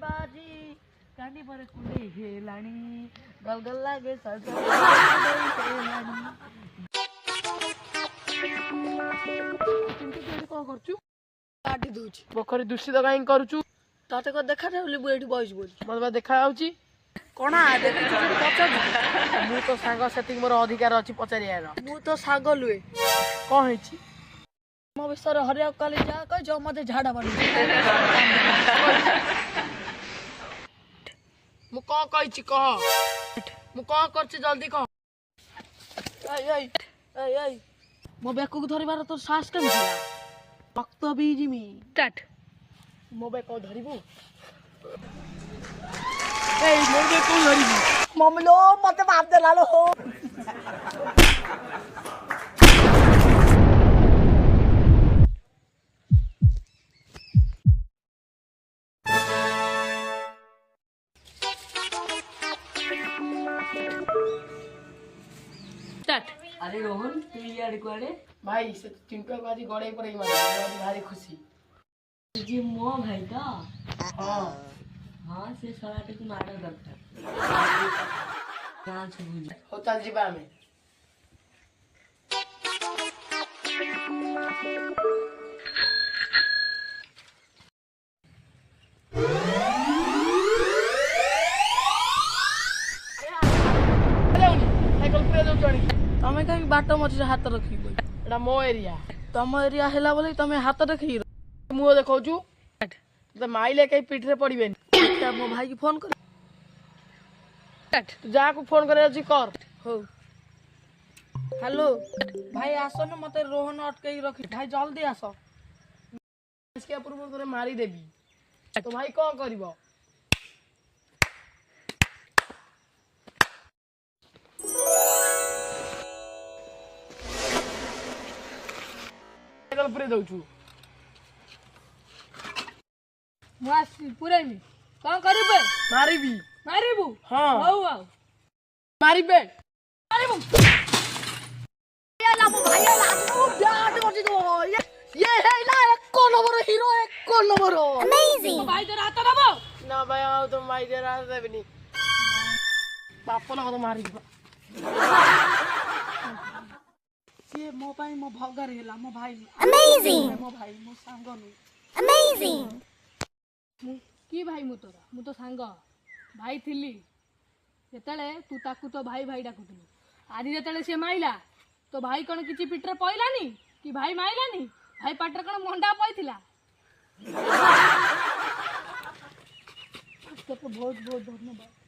बाजी कानी पर कुंडे हेलाणी गलगल लागे सज कौन करचु काटी दूची पोखरी दूषित काई करूचु तते को देखा जाउली बु एठी बइस बोली मते देखा जाउची कोना देखि पचार मु तो सांग सेटिंग मोर अधिकार अछि पचारियार मु तो सांग लुए कोन हेची मो विषय हरिया काली जा कह जो मते झाड़ा बन मु को कहिची कह मु को करछि जल्दी कह ए मो बेकु को धरिबार तो साहस केम छला भक्त बीजिमी स्टार्ट मो बेको धरिबु ए मो बेको धरिबु ममलो मते बाप दे लालो हो स्टार्ट अरे रोहन तू यार कुआडे भाई से चिंटू बाजी गड़े पर ही मारे आज भारी खुशी जी मो भाई तो हां हां से सराटे को मार दरकार जान से बुझ हो चल जीबा में तमे कहीं बाट मझे हाथ रखी एटा मो एरिया तम एरिया हैला बोले तमे हाथ रखी मुह देखौछु तो माइले कहीं पीठ रे पड़िबे मो भाई की फोन कर जा को फोन करे अछि कर हो हेलो भाई आसो न मते रोहन अटके रखी भाई जल्दी आसो इसके पूर्व तोरे मारी देबी तो भाई कोन करबो पूरे दउछु मासी पूरे मी कोन करबे मारीबी मारीबू हां हौ आ मारीबे मारीबू ये ला मो भाई लाज को ब्याट कर दो ये है ना एक नंबर हीरो एक नंबर अमेजिंग भाई दे रात दबो ना भाई आओ तुम भाई दे रात देबनी बाप ना तो मारी ये मो पाई मो भगर हेला मो भाई अमेजिंग मो भाई मो सांग नु अमेजिंग की भाई मु तो सांग भाई थिली जेतले तू ताकू तो भाई भाई डाकुतली आदि जेतले से माइला तो भाई कोन किछि पिटरे पइलानी कि भाई माइलानी भाई पाटर कोन मंडा पइथिला तो बहुत बहुत धन्यवाद।